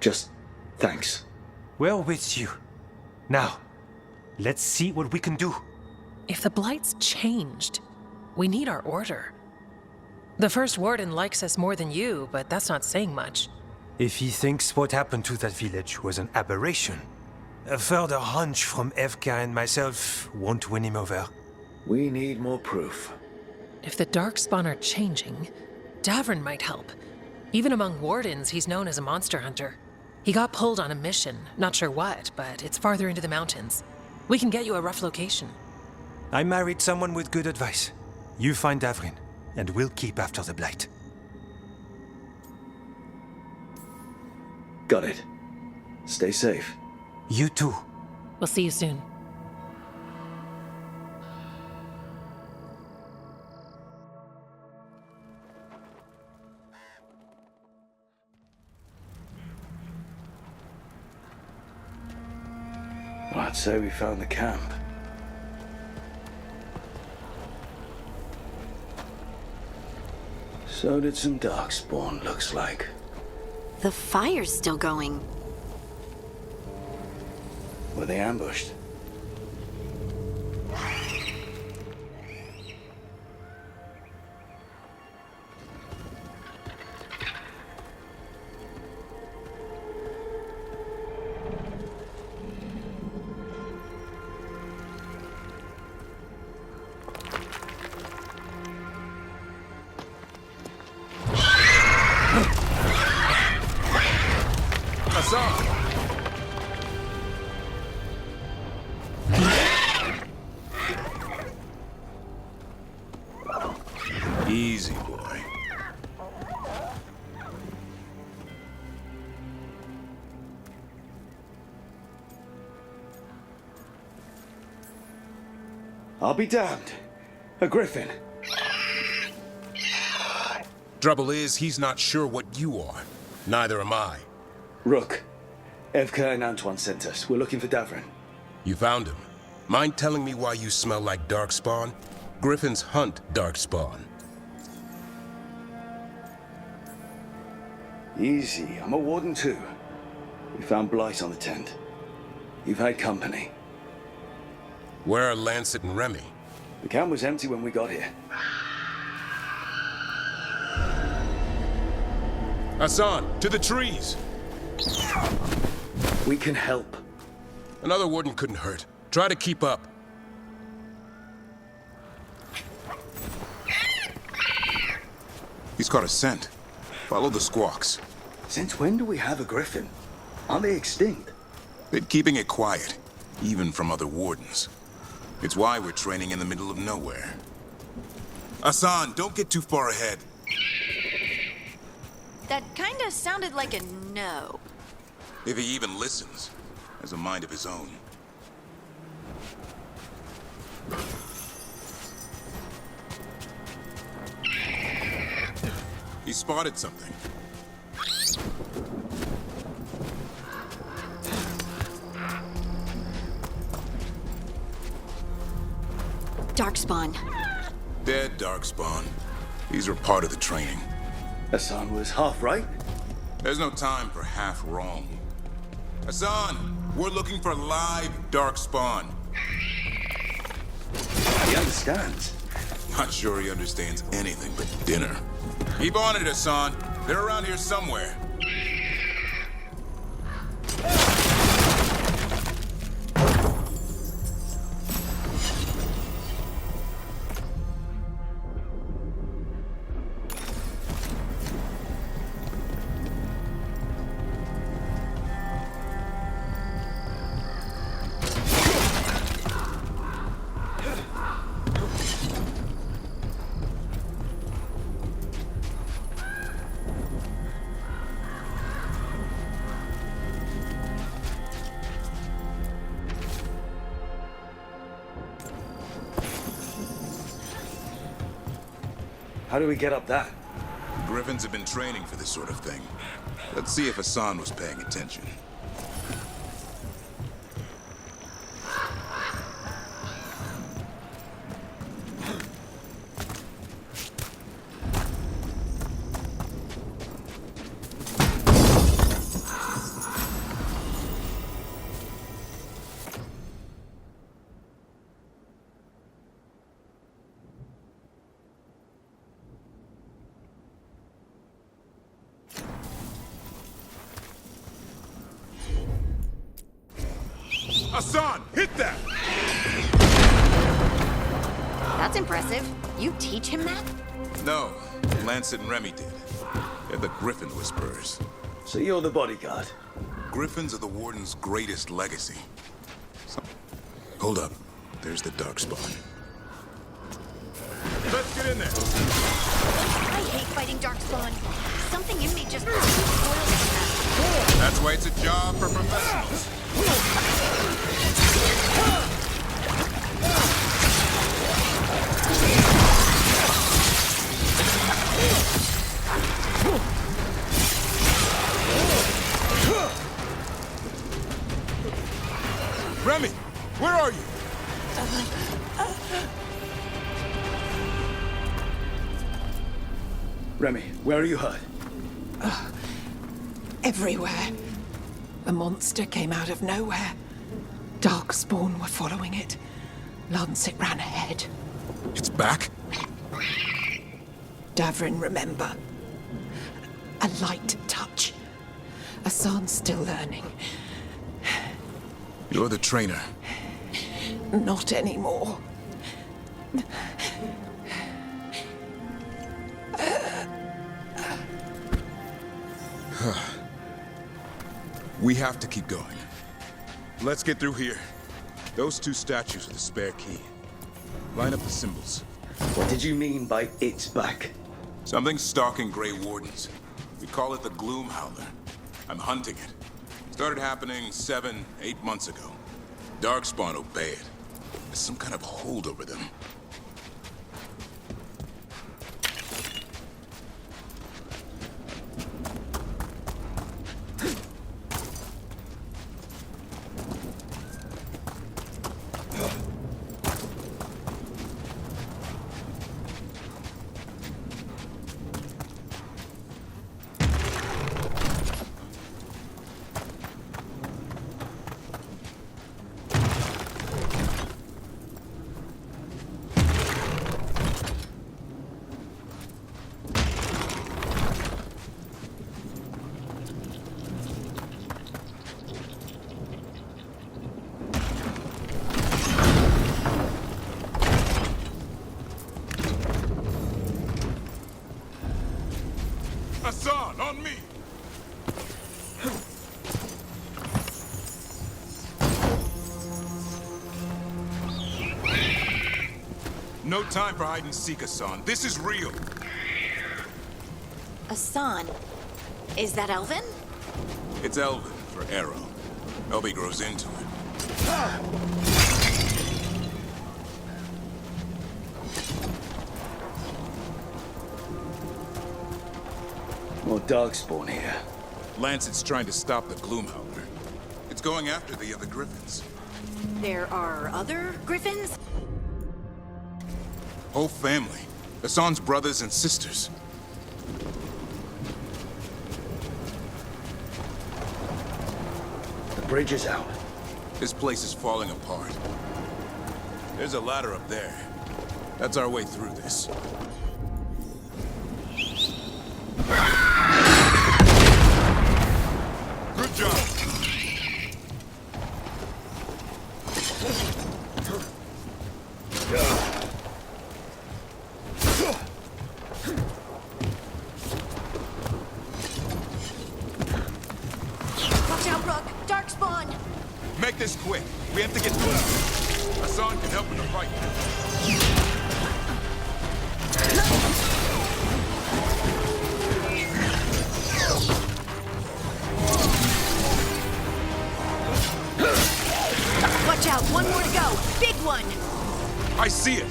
Just thanks. We're with you. Now, let's see what we can do. If the Blight's changed, we need our order. The First Warden likes us more than you, but that's not saying much. If he thinks what happened to that village was an aberration, a further hunch from Evka and myself won't win him over. We need more proof. If the Darkspawn are changing, Davrin might help. Even among Wardens, he's known as a monster hunter. He got pulled on a mission, not sure what, but it's farther into the mountains. We can get you a rough location. I married someone with good advice. You find Davrin, and we'll keep after the Blight. Got it. Stay safe. You too. We'll see you soon. Well, I'd say we found the camp. So did some Darkspawn, looks like. The fire's still going. Were they ambushed? Easy, boy. I'll be damned. A griffin. Trouble is, he's not sure what you are. Neither am I. Rook. Evka and Antoine sent us. We're looking for Davrin. You found him. Mind telling me why you smell like Darkspawn? Griffins hunt Darkspawn. Easy. I'm a warden too. We found Blight on the tent. You've had company. Where are Lancet and Remy? The camp was empty when we got here. Hassan, to the trees! We can help. Another warden couldn't hurt. Try to keep up. He's caught a scent. Follow the squawks. Since when do we have a griffin? Aren't they extinct? Been keeping it quiet, even from other wardens. It's why we're training in the middle of nowhere. Hassan, don't get too far ahead. That kinda sounded like a no. If he even listens, has a mind of his own. He spotted something. Darkspawn. Dead Darkspawn. These are part of the training. Hassan was half right. There's no time for half wrong. Hassan, we're looking for live Darkspawn. He understands. Not sure he understands anything but dinner. Keep on it, Hassan. They're around here somewhere. How do we get up that? Griffins have been training for this sort of thing. Let's see if Hassan was paying attention. Hassan, hit that! That's impressive. You teach him that? No, Lancet and Remy did. They're the Griffin Whisperers. So you're the bodyguard? Griffins are the Warden's greatest legacy. Hold up. There's the Darkspawn. Let's get in there. I hate fighting Darkspawn. Something in me just spoils that. That's why it's a job for professionals. Remy, where are you? Remy, where are you hurt? Everywhere. A monster came out of nowhere. Darkspawn were following it. Lancet ran ahead. It's back? Davrin, remember. A light touch. Hassan's still learning. You're the trainer. Not anymore. We have to keep going. Let's get through here. Those two statues are the spare key. Line up the symbols. What did you mean by it's back? Something's stalking Grey Wardens. We call it the Gloom Howler. I'm hunting it. Started happening 7, 8 months ago. Darkspawn obey it. There's some kind of hold over them. Hassan, on me! No time for hide and seek, Hassan. This is real. Hassan. Is that Elvin? It's Elvin for Arrow. Elby grows into it. More Darkspawn here. Lancet's trying to stop the Gloom Howler. It's going after the other Griffins. There are other Griffins? Whole family. Hassan's brothers and sisters. The bridge is out. This place is falling apart. There's a ladder up there. That's our way through this. Good job. Watch out, Rook! Darkspawn! Make this quick. We have to get through. Hassan can help in the fight. Watch out! One more to go! Big one! I see it.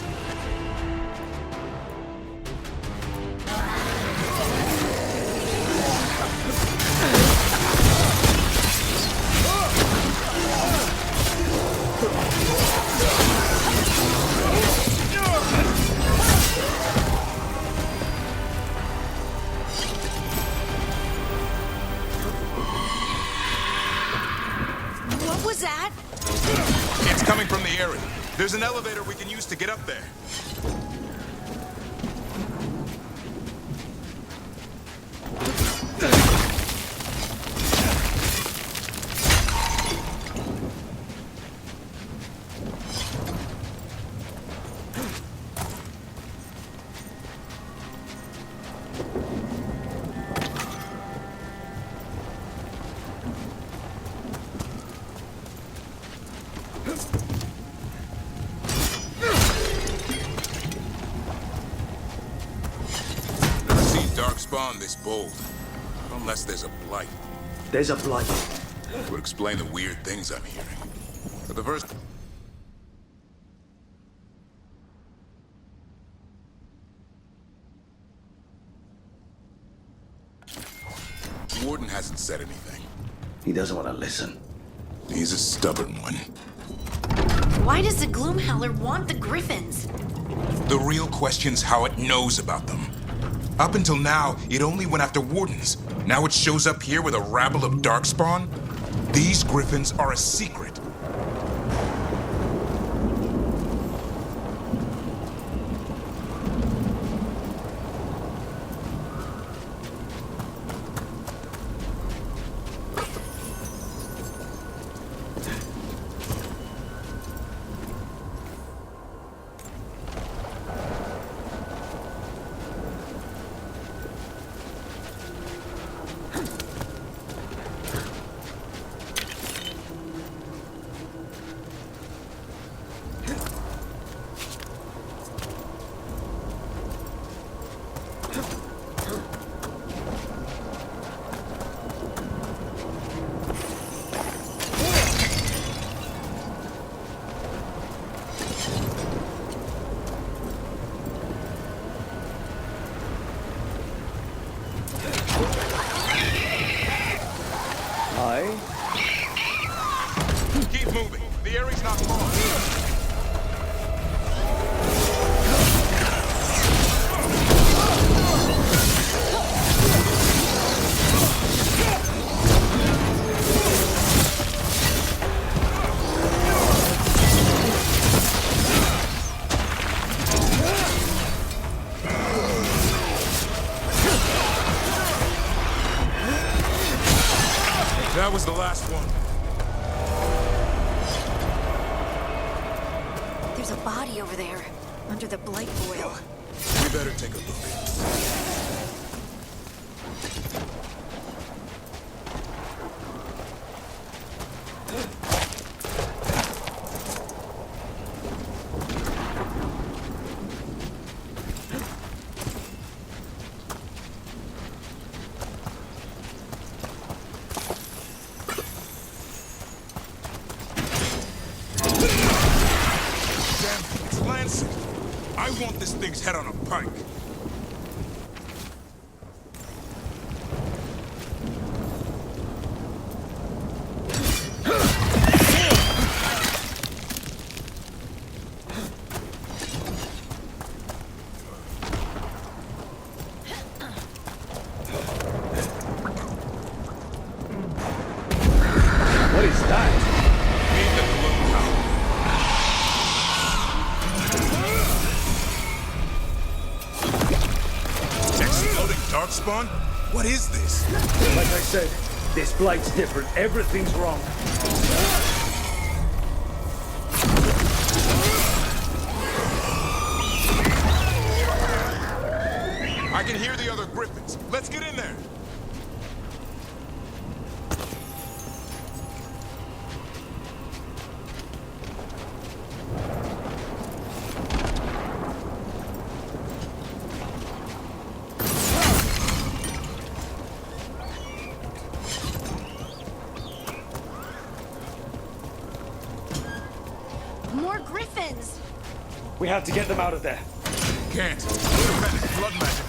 What was that? It's coming from the area. There's an elevator we can use to get up there. is bold. Unless there's a blight. There's a blight. It would explain the weird things I'm hearing. But the first... Warden hasn't said anything. He doesn't want to listen. He's a stubborn one. Why does the Gloomhowler want the Griffins? The real question's how it knows about them. Up until now, it only went after Wardens. Now it shows up here with a rabble of Darkspawn? These Griffins are a secret. Keep moving. The area's not long. That was the last one. There's a body over there, under the blight boil. We better take a look. It's Lancet. I want this thing's head on a pike. What is that? Meet the Gloomhowler. Exploding Darkspawn? What is this? Like I said, this blight's different. Everything's wrong. I can hear the other Griffins. Let's get in there. More Griffins! We have to get them out of there. Can't. Independent blood magic.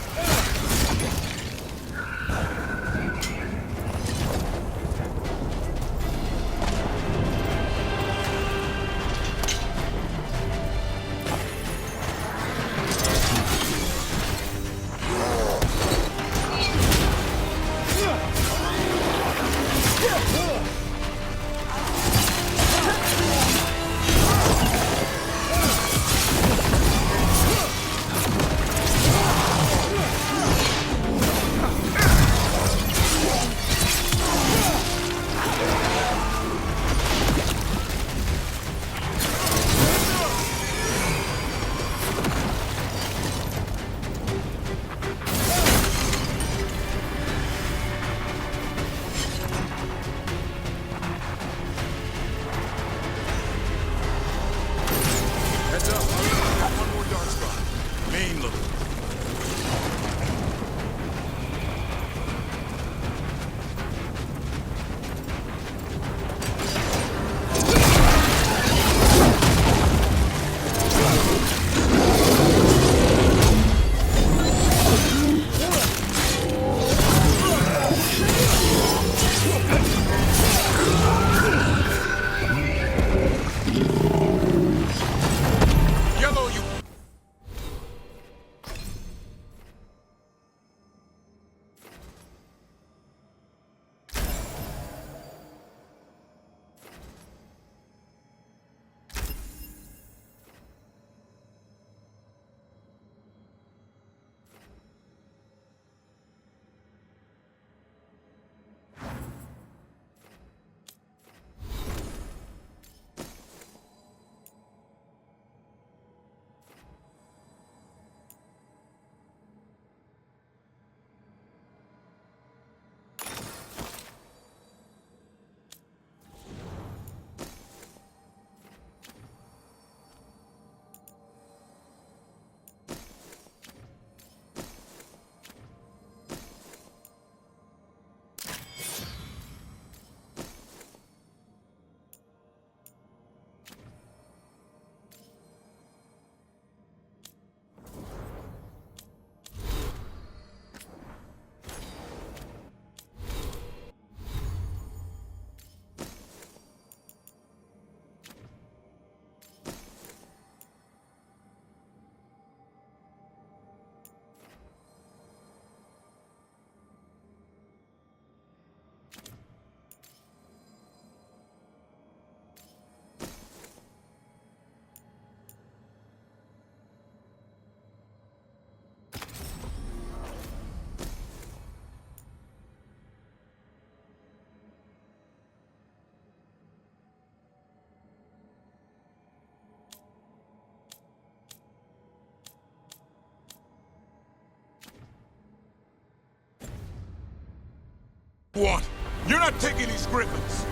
One, you're not taking these griffins.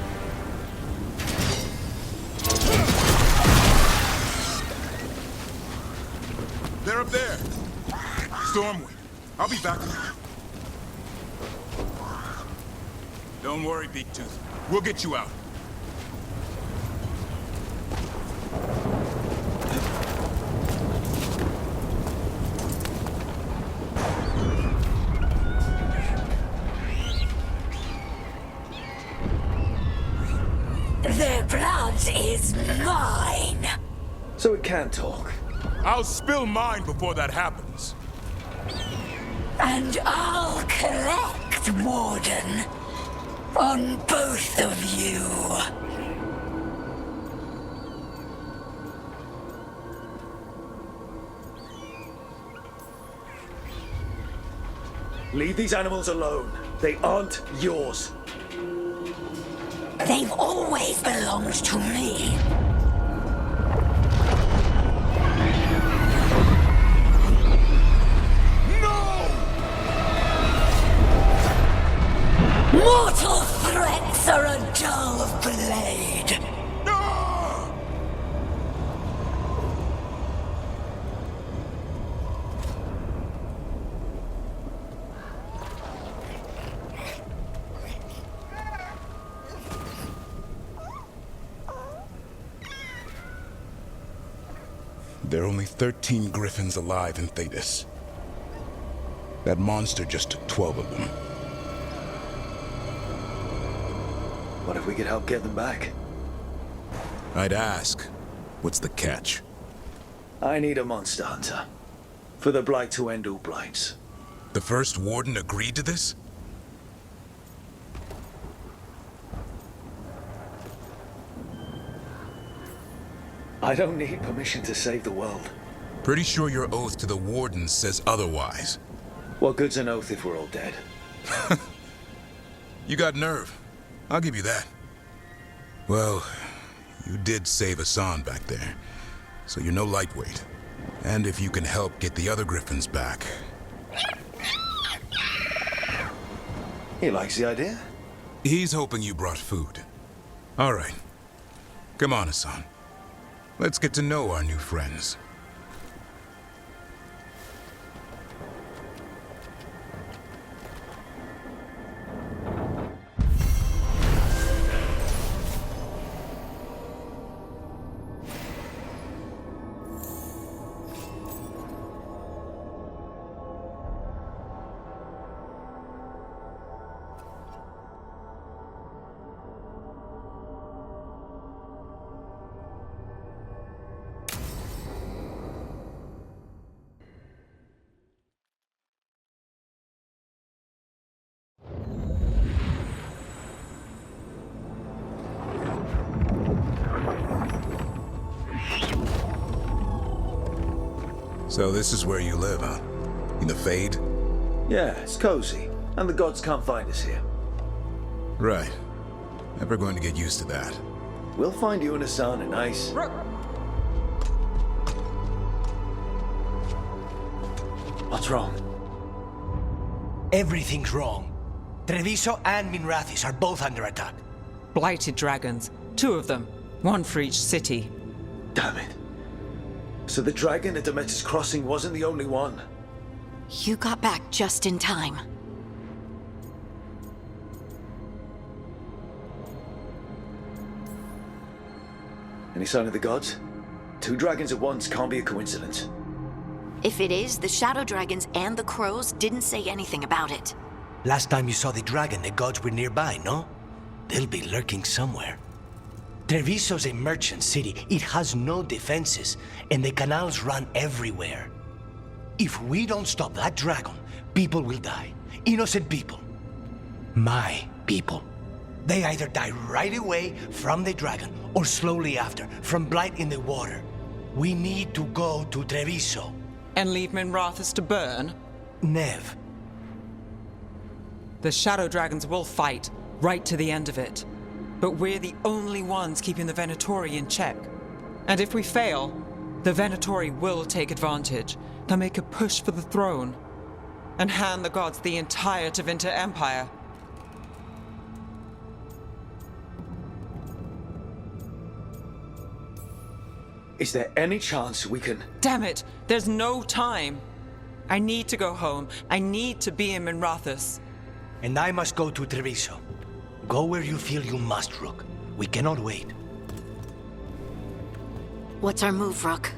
They're up there. Stormwind, I'll be back. Don't worry, Beaktooth. We'll get you out. Their blood is mine. So it can talk. I'll spill mine before that happens. And I'll collect, Warden. On both of you. Leave these animals alone. They aren't yours. They've always belonged to me. Mortal threats are a dull blade. There are only 13 griffins alive in Thetis. That monster just took 12 of them. What if we could help get them back? I'd ask, what's the catch? I need a monster hunter. For the Blight to end all blights. The first warden agreed to this? I don't need permission to save the world. Pretty sure your oath to the warden says otherwise. What good's an oath if we're all dead? You got nerve. I'll give you that. Well, you did save Hassan back there, so you're no lightweight. And if you can help get the other griffins back... He likes the idea. He's hoping you brought food. All right. Come on, Hassan. Let's get to know our new friends. So this is where you live, huh? In the Fade? Yeah, it's cozy. And the gods can't find us here. Right. Never going to get used to that. We'll find you and Hassan a nice... What's wrong? Everything's wrong. Treviso and Minrathis are both under attack. Blighted dragons. 2 of them. 1 for each city. Damn it. So the dragon at Demeter's Crossing wasn't the only one. You got back just in time. Any sign of the gods? 2 dragons at once can't be a coincidence. If it is, the Shadow Dragons and the Crows didn't say anything about it. Last time you saw the dragon, the gods were nearby, no? They'll be lurking somewhere. Treviso's a merchant city. It has no defenses, and the canals run everywhere. If we don't stop that dragon, people will die. Innocent people. My people. They either die right away from the dragon, or slowly after, from blight in the water. We need to go to Treviso. And leave Minrathis to burn? Nev. The Shadow Dragons will fight, right to the end of it. But we're the only ones keeping the Venatori in check. And if we fail, the Venatori will take advantage. They'll make a push for the throne. And hand the gods the entire Tevinter Empire. is there any chance we can... Damn it! There's no time! I need to go home. I need to be in Minrathous. And I must go to Treviso. Go where you feel you must, Rook. We cannot wait. What's our move, Rook?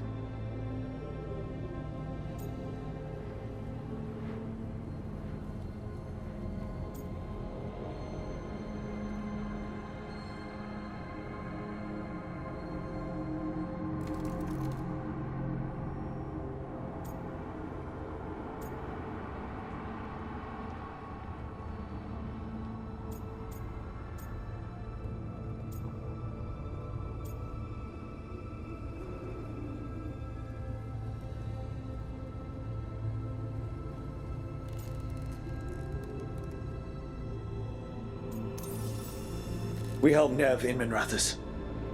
We help Nev in Minrathous.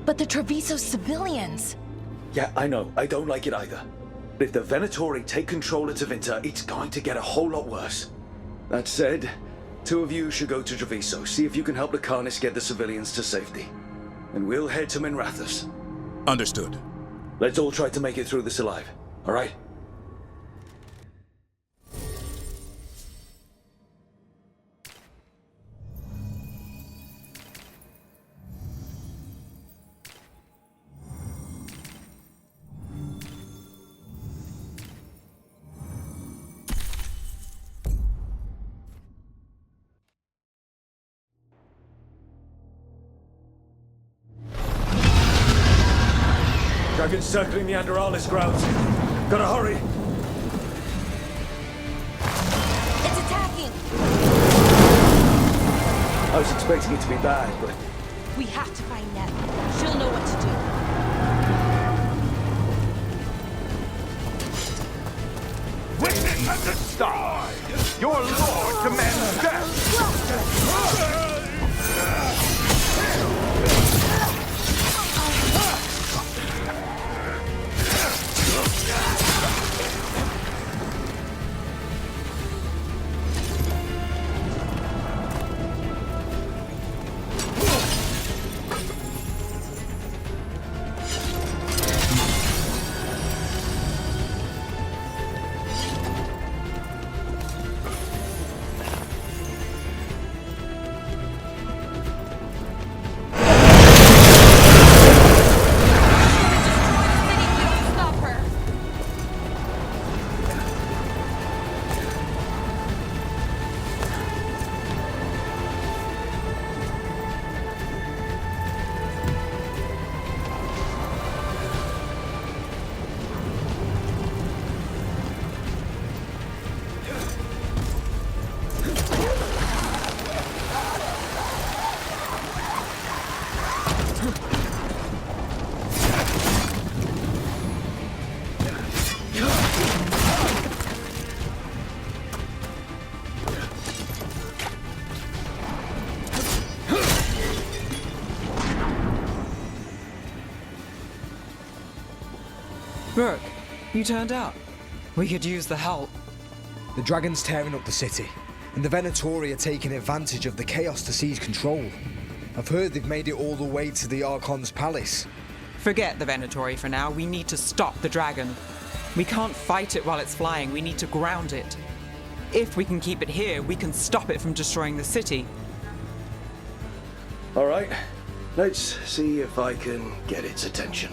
But the Treviso civilians! Yeah, I know. I don't like it either. But if the Venatori take control of Tevinter, it's going to get a whole lot worse. That said, 2 of you should go to Treviso, see if you can help the Carnis get the civilians to safety. And we'll head to Minrathous. Understood. Let's all try to make it through this alive, all right? Dragon's circling the Anderalis grounds. Gotta hurry! It's attacking! I was expecting it to be bad, but... We have to find Nev. She'll know what to do. Witness at the stars! Your lord demands death! Rook, you turned up. We could use the help. The Dragon's tearing up the city, and the Venatori are taking advantage of the chaos to seize control. I've heard they've made it all the way to the Archon's palace. Forget the Venatori for now. We need to stop the dragon. We can't fight it while it's flying. We need to ground it. If we can keep it here, we can stop it from destroying the city. All right. Let's see if I can get its attention.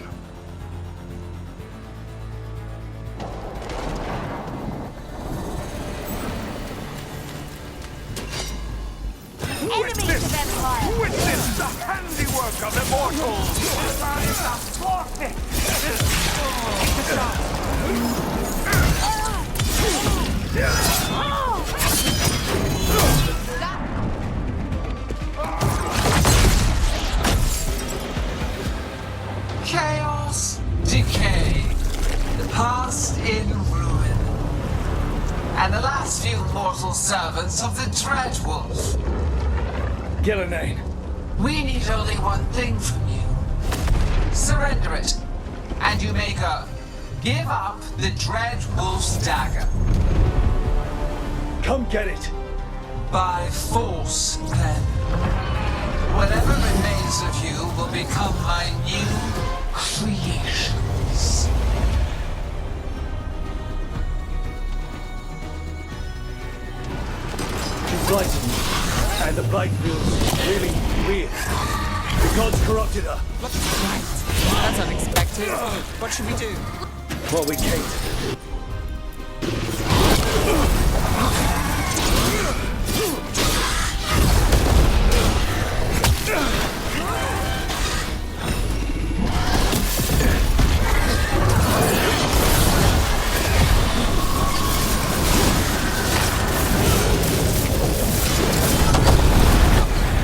Witness! Witness the handiwork of immortals! Chaos, decay, the past in ruin, and the last few mortal servants of the Dreadwolf. Gillenane. We need only one thing from you. Surrender it, and you may go. Give up the Dreadwolf's dagger. Come get it! By force, then. Whatever remains of you will become my new creations. fight feels really weird. The gods corrupted her. That's unexpected. What should we do? What we came to do.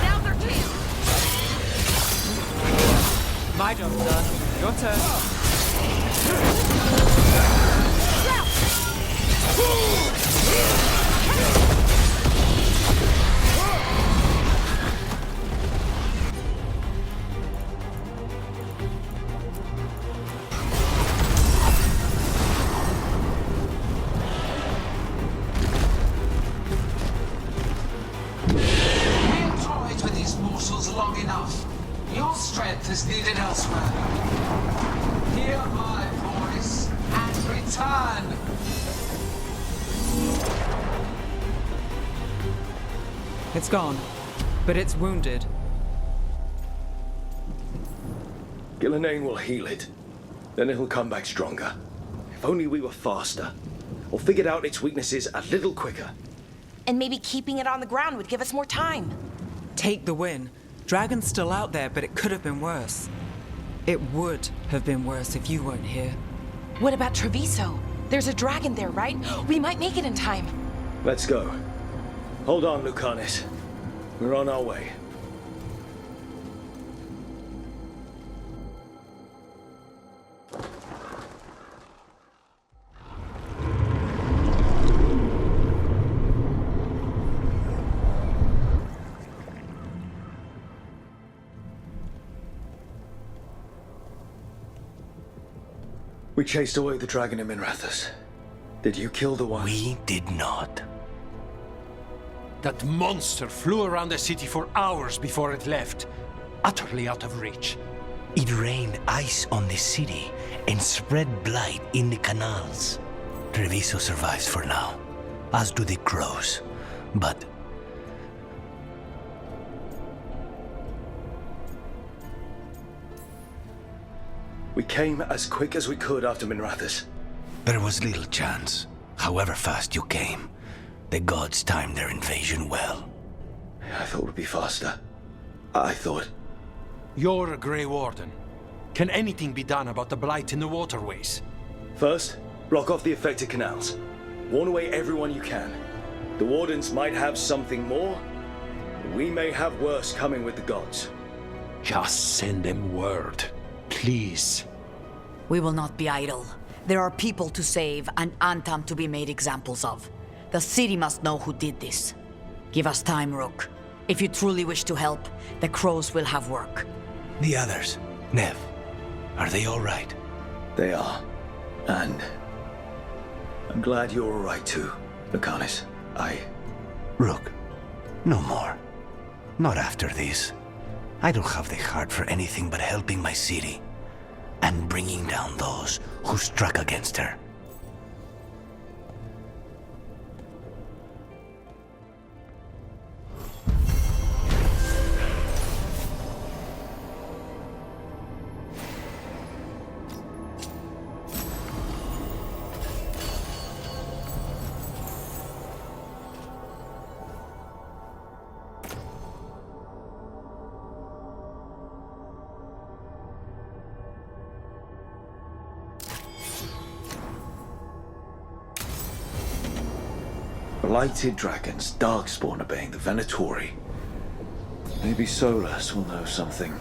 Now they're jammed. My job's done. Your turn. We've toyed with these mortals long enough. Your strength is needed elsewhere. Hear my voice and return. It's gone, but it's wounded. Gillenane will heal it. Then it'll come back stronger. If only we were faster. Or figured out its weaknesses a little quicker. And maybe keeping it on the ground would give us more time. Take the win. Dragon's still out there, but it could have been worse. It would have been worse if you weren't here. What about Treviso? There's a dragon there, right? We might make it in time. Let's go. Hold on, Lucanus. We're on our way. We chased away the dragon in Minrathous. Did you kill the one? We did not. That monster flew around the city for hours before it left, utterly out of reach. It rained ice on the city and spread blight in the canals. Treviso survives for now, as do the crows. But we came as quick as we could after Minrathous. there was little chance. However fast you came, the gods timed their invasion well. I thought we'd be faster. I thought... You're a Grey Warden. Can anything be done about the blight in the waterways? First, block off the affected canals. Warn away everyone you can. The Wardens might have something more. We may have worse coming with the gods. Just send them word. Please. We will not be idle. There are people to save and Antam to be made examples of. The city must know who did this. Give us time, Rook. If you truly wish to help, the crows will have work. The others, Nev, are they all right? They are. And... I'm glad you're all right too, Lucanus. Rook, no more. Not after this. I don't have the heart for anything but helping my city. And bringing down those who struck against her. Blighted dragons, Darkspawn obeying the Venatori. Maybe Solus will know something.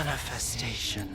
manifestation.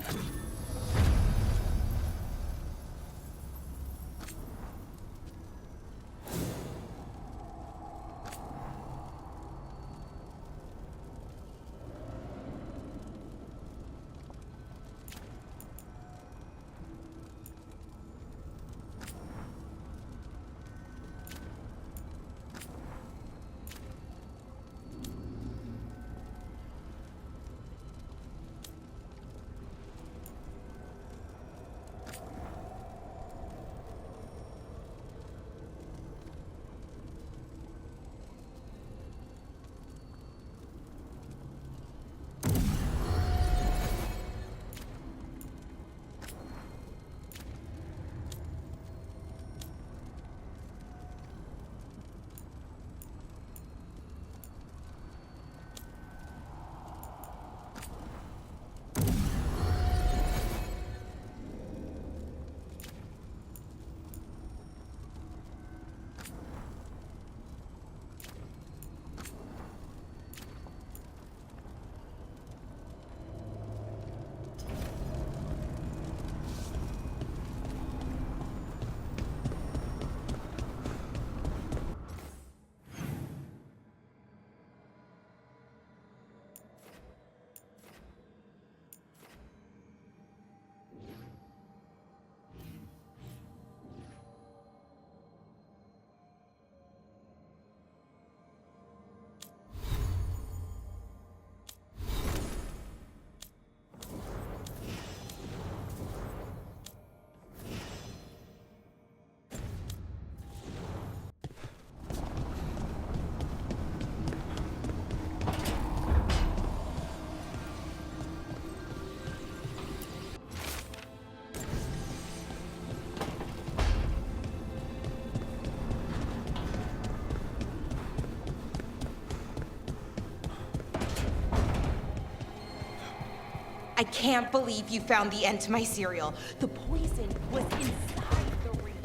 I can't believe you found the end to my cereal. The poison was inside the ring.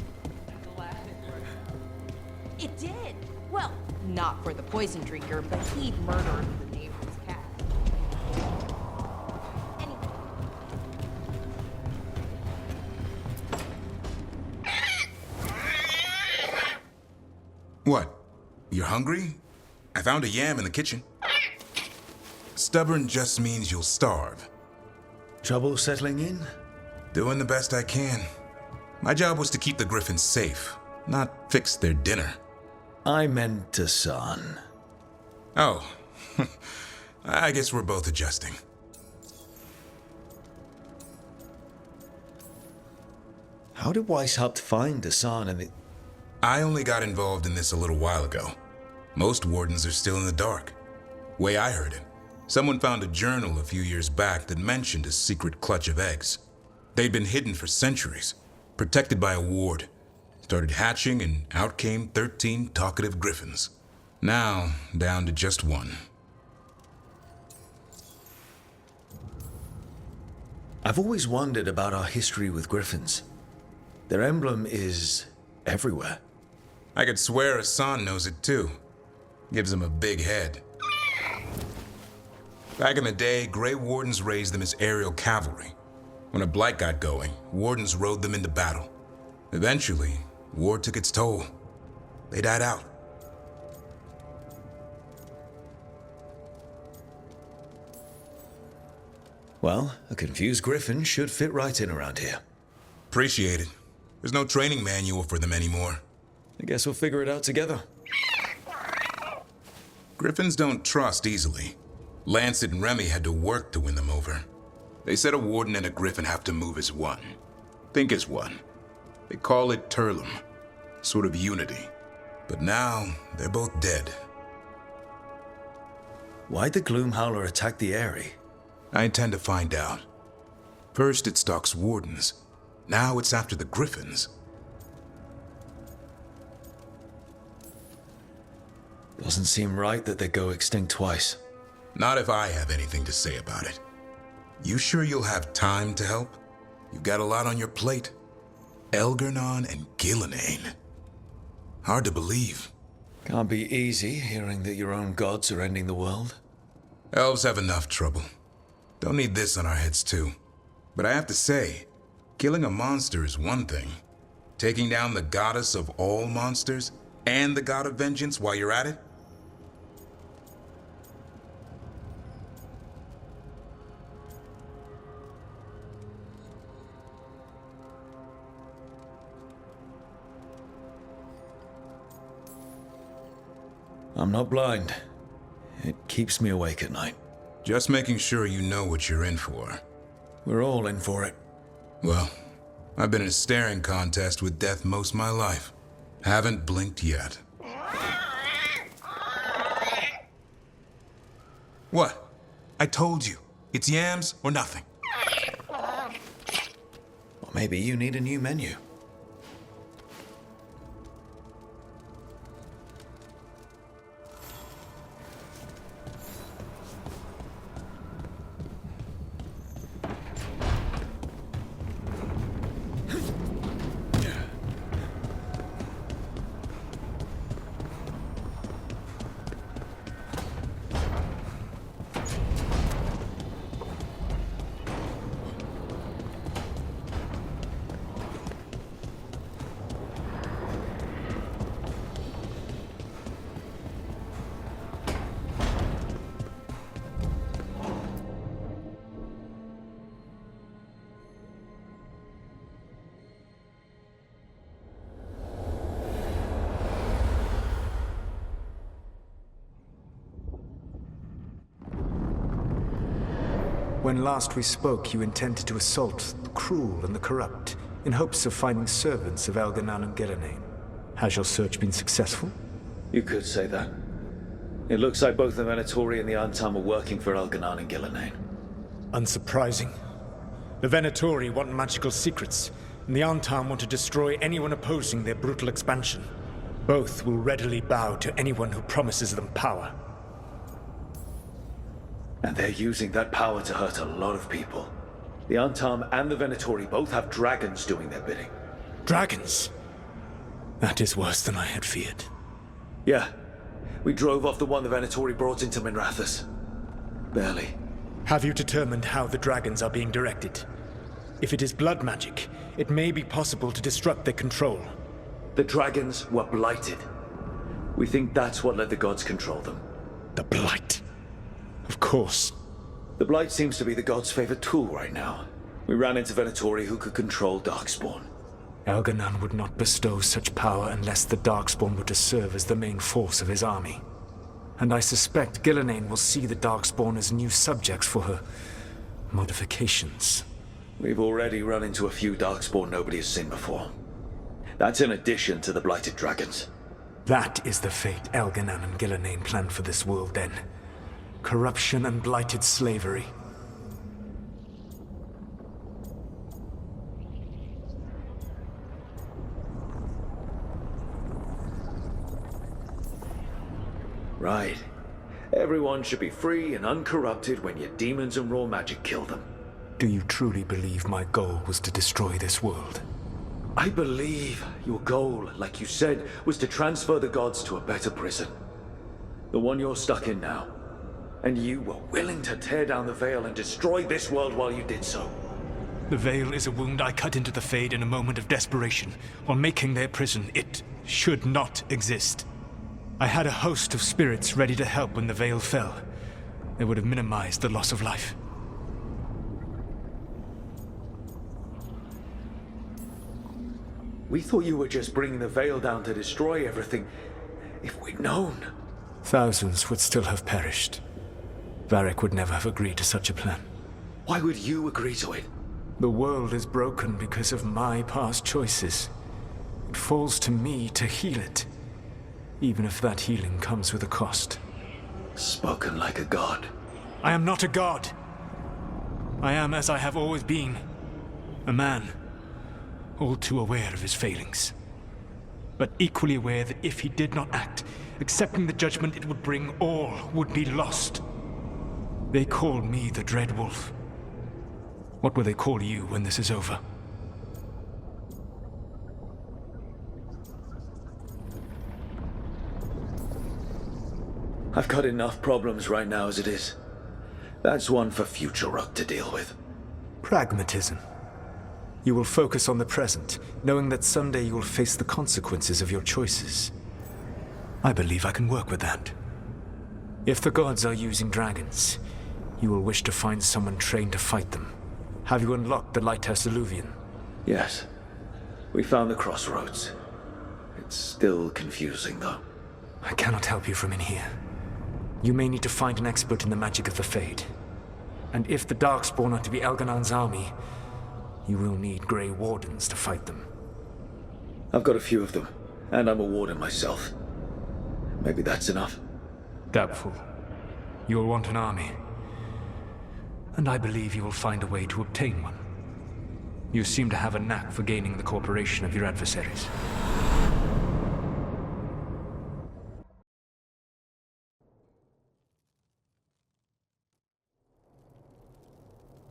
It did. Well, not for the poison drinker, but he murdered the neighbor's cat. Anyway. What? You're hungry? I found a yam in the kitchen. Stubborn just means you'll starve. Trouble settling in? Doing the best I can. My job was to keep the Griffins safe, not fix their dinner. I meant Hassan. Oh. I guess we're both adjusting. How did Weishaupt find Hassan and the... I only got involved in this a little while ago. Most wardens are still in the dark. Way I heard it, someone found a journal a few years back that mentioned a secret clutch of eggs. They'd been hidden for centuries, protected by a ward. Started hatching and out came 13 talkative griffins. Now, down to just one. I've always wondered about our history with griffins. Their emblem is everywhere. I could swear Hassan knows it too. Gives him a big head. Back in the day, Grey Wardens raised them as aerial cavalry. When a blight got going, Wardens rode them into battle. Eventually, war took its toll. They died out. Well, a confused griffin should fit right in around here. Appreciate it. There's no training manual for them anymore. I guess we'll figure it out together. Griffins don't trust easily. Lancet and Remy had to work to win them over. They said a warden and a griffin have to move as one. Think as one. They call it Turlum. Sort of unity. But now, they're both dead. Why'd the Gloomhowler attack the Eyrie? I intend to find out. First it stalks wardens. Now it's after the griffins. Doesn't seem right that they go extinct twice. Not if I have anything to say about it. You sure you'll have time to help? You've got a lot on your plate. Elgernon and Gillenane. Hard to believe. Can't be easy hearing that your own gods are ending the world. Elves have enough trouble. Don't need this on our heads too. But I have to say, killing a monster is one thing. Taking down the goddess of all monsters and the god of vengeance while you're at it? I'm not blind. It keeps me awake at night. Just making sure you know what you're in for. We're all in for it. Well, I've been in a staring contest with death most of my life. Haven't blinked yet. What? I told you. It's yams or nothing. Or maybe you need a new menu. When last we spoke, you intended to assault the cruel and the corrupt, in hopes of finding servants of Elganan and Gillenane. Has your search been successful? You could say that. It looks like both the Venatori and the Antam are working for Elganan and Gillenane. Unsurprising. The Venatori want magical secrets, and the Antam want to destroy anyone opposing their brutal expansion. Both will readily bow to anyone who promises them power. And they're using that power to hurt a lot of people. The Antam and the Venatori both have dragons doing their bidding. Dragons? That is worse than I had feared. Yeah. We drove off the one the Venatori brought into Minrathous. Barely. Have you determined how the dragons are being directed? If it is blood magic, it may be possible to disrupt their control. The dragons were blighted. We think that's what let the gods control them. The Blight? Of course. The Blight seems to be the gods' favorite tool right now. We ran into Venatori who could control Darkspawn. Elganan would not bestow such power unless the Darkspawn were to serve as the main force of his army. And I suspect Gillenane will see the Darkspawn as new subjects for her modifications. We've already run into a few Darkspawn nobody has seen before. That's in addition to the blighted dragons. That is the fate Elganan and Gillenane planned for this world then. Corruption and blighted slavery. Right. Everyone should be free and uncorrupted when your demons and raw magic kill them. Do you truly believe my goal was to destroy this world? I believe your goal, like you said, was to transfer the gods to a better prison. The one you're stuck in now. And you were willing to tear down the veil and destroy this world while you did so. The veil is a wound I cut into the Fade in a moment of desperation, while making their prison. It should not exist. I had a host of spirits ready to help when the veil fell. They would have minimized the loss of life. We thought you were just bringing the veil down to destroy everything. If we'd known. Thousands would still have perished. Varric would never have agreed to such a plan. Why would you agree to it? The world is broken because of my past choices. It falls to me to heal it, even if that healing comes with a cost. Spoken like a god. I am not a god. I am as I have always been. A man, all too aware of his failings. But equally aware that if he did not act, accepting the judgment it would bring, all would be lost. They call me the Dread Wolf. What will they call you when this is over? I've got enough problems right now as it is. That's one for future Rook to deal with. Pragmatism. You will focus on the present, knowing that someday you will face the consequences of your choices. I believe I can work with that. If the gods are using dragons, you will wish to find someone trained to fight them. Have you unlocked the Lighthouse Illuvian? Yes. We found the crossroads. It's still confusing, though. I cannot help you from in here. You may need to find an expert in the magic of the Fade. And if the Darkspawn are to be Elganon's army, you will need Grey Wardens to fight them. I've got a few of them, and I'm a warden myself. Maybe that's enough. Doubtful. You'll want an army. And I believe you will find a way to obtain one. You seem to have a knack for gaining the cooperation of your adversaries.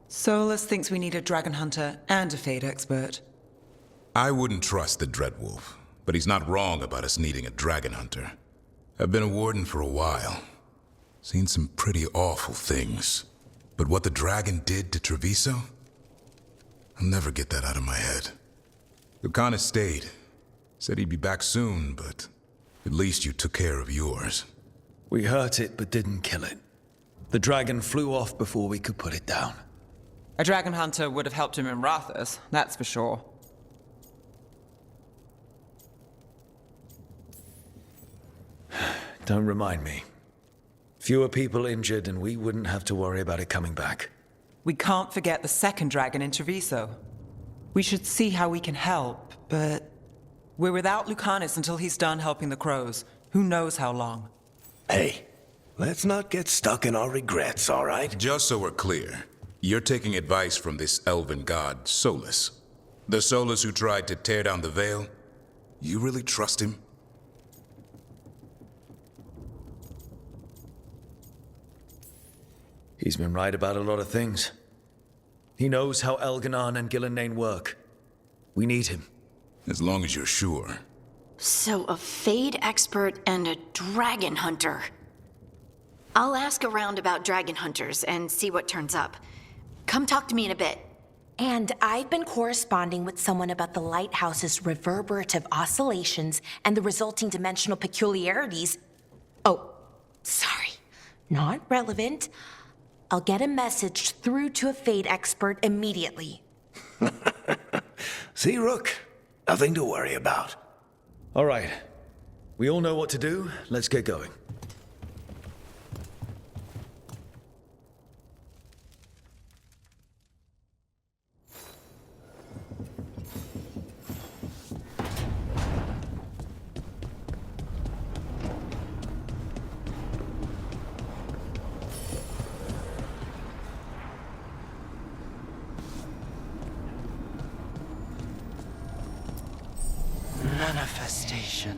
Solus thinks we need a dragon hunter and a Fade expert. I wouldn't trust the Dreadwolf, but he's not wrong about us needing a dragon hunter. I've been a warden for a while. Seen some pretty awful things. But what the dragon did to Treviso? I'll never get that out of my head. Lucanus stayed. Said he'd be back soon, but at least you took care of yours. We hurt it, but didn't kill it. The dragon flew off before we could put it down. A dragon hunter would have helped him in Rathus, that's for sure. Don't remind me. Fewer people injured, and we wouldn't have to worry about it coming back. We can't forget the second dragon in Treviso. We should see how we can help, but we're without Lucanus until he's done helping the crows. Who knows how long? Hey, let's not get stuck in our regrets, all right? Just so we're clear, you're taking advice from this elven god, Solus. The Solus who tried to tear down the Veil? You really trust him? He's been right about a lot of things. He knows how Elganon and Gillenane work. We need him. As long as you're sure. So, a Fade expert and a dragon hunter. I'll ask around about dragon hunters and see what turns up. Come talk to me in a bit. And I've been corresponding with someone about the lighthouse's reverberative oscillations and the resulting dimensional peculiarities. Oh, sorry. Not relevant. I'll get a message through to a Fade expert immediately. See, Rook? Nothing to worry about. All right. We all know what to do. Let's get going. Manifestation.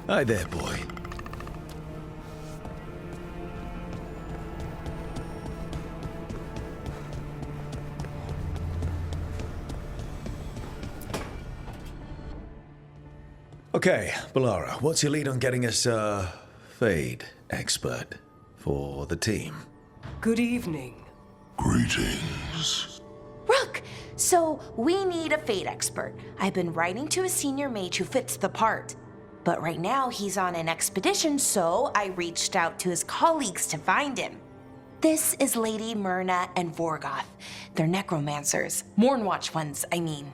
Hi there, boy. Okay, Balara, what's your lead on getting us a Fade expert for the team? Good evening. Greetings. Rook, so we need a Fade expert. I've been writing to a senior mage who fits the part. But right now he's on an expedition, so I reached out to his colleagues to find him. This is Lady Myrna and Vorgoth. They're necromancers. Mournwatch ones, I mean.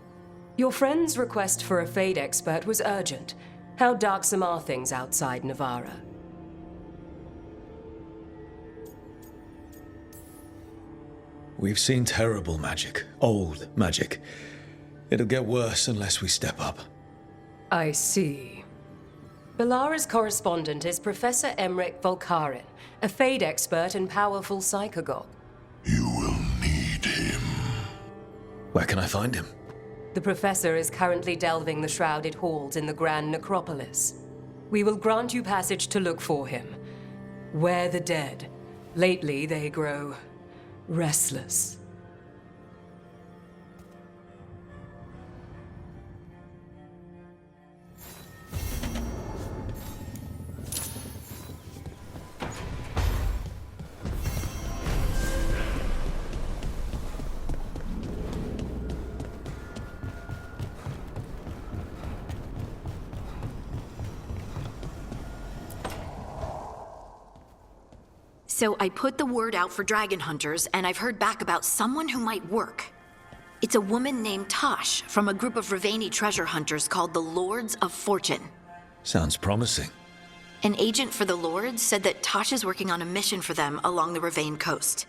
Your friend's request for a Fade expert was urgent. How darksome are things outside Navarra? We've seen terrible magic. Old magic. It'll get worse unless we step up. I see. Belara's correspondent is Professor Emmerich Volkaren, a Fade expert and powerful psychagogue. Where can I find him? The Professor is currently delving the shrouded halls in the Grand Necropolis. We will grant you passage to look for him. Where the dead. Lately they grow restless. So I put the word out for dragon hunters, and I've heard back about someone who might work. It's a woman named Tosh from a group of Rivaini treasure hunters called the Lords of Fortune. Sounds promising. An agent for the Lords said that Tosh is working on a mission for them along the Rivain coast.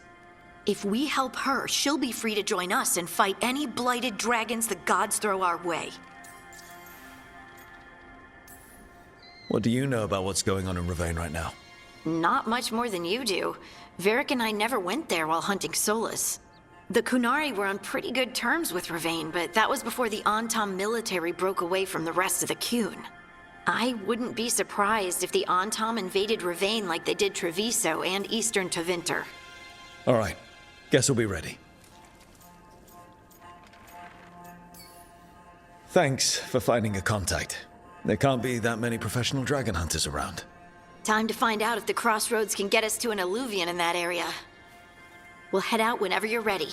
If we help her, she'll be free to join us and fight any blighted dragons the gods throw our way. What do you know about what's going on in Rivain right now? Not much more than you do. Varric and I never went there while hunting Solus. The Kunari were on pretty good terms with Rivain, but that was before the Antam military broke away from the rest of the Qun. I wouldn't be surprised if the Antam invaded Rivain like they did Treviso and Eastern Tevinter. All right. Guess we'll be ready. Thanks for finding a contact. There can't be that many professional dragon hunters around. Time to find out if the crossroads can get us to an alluvion in that area. We'll head out whenever you're ready.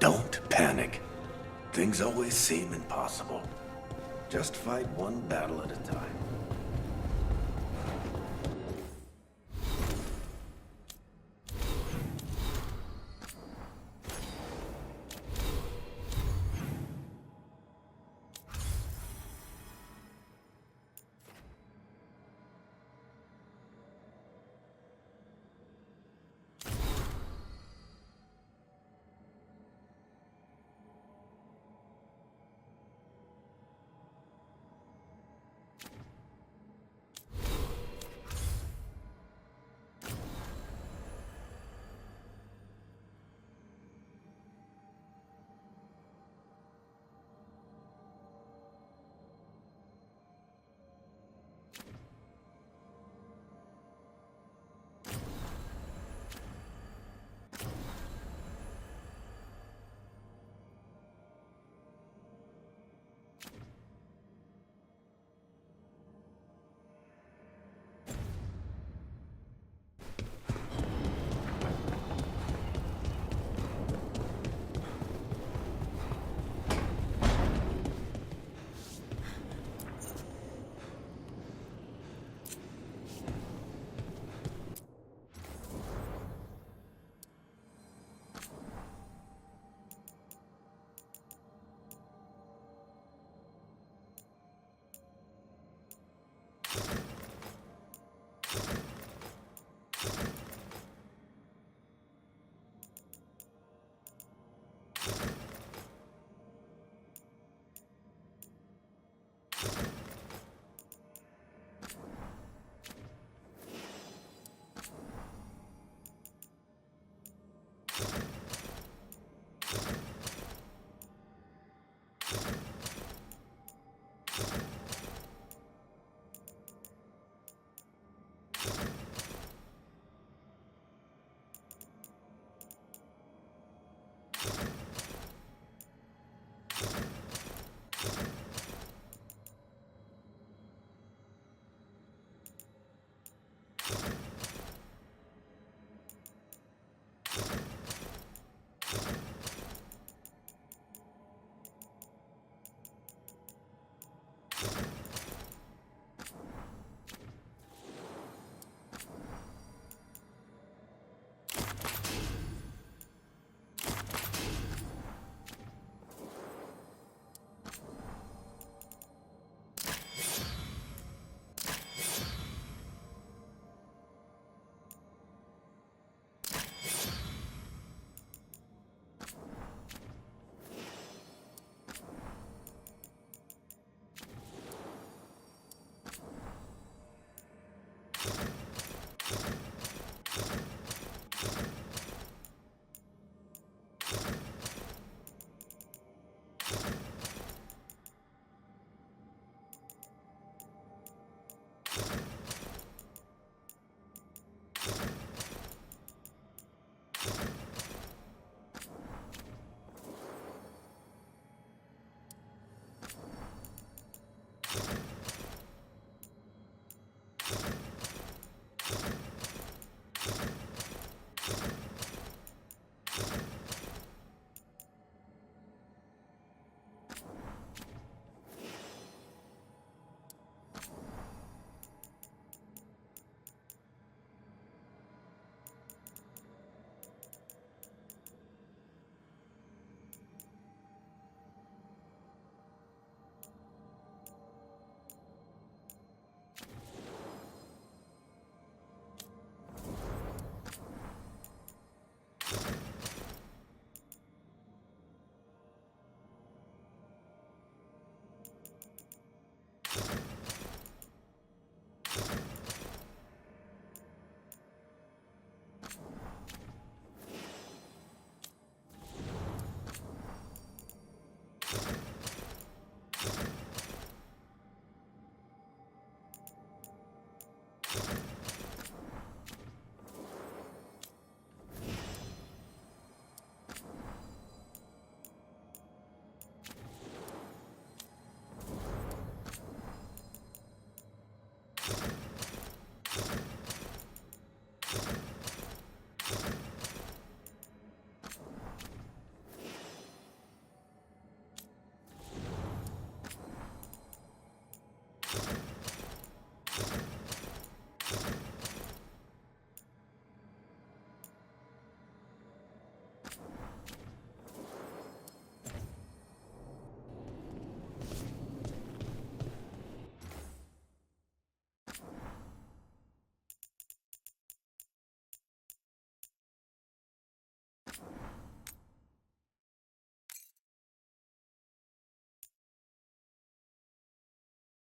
Don't panic. Things always seem impossible. Just fight one battle at a time.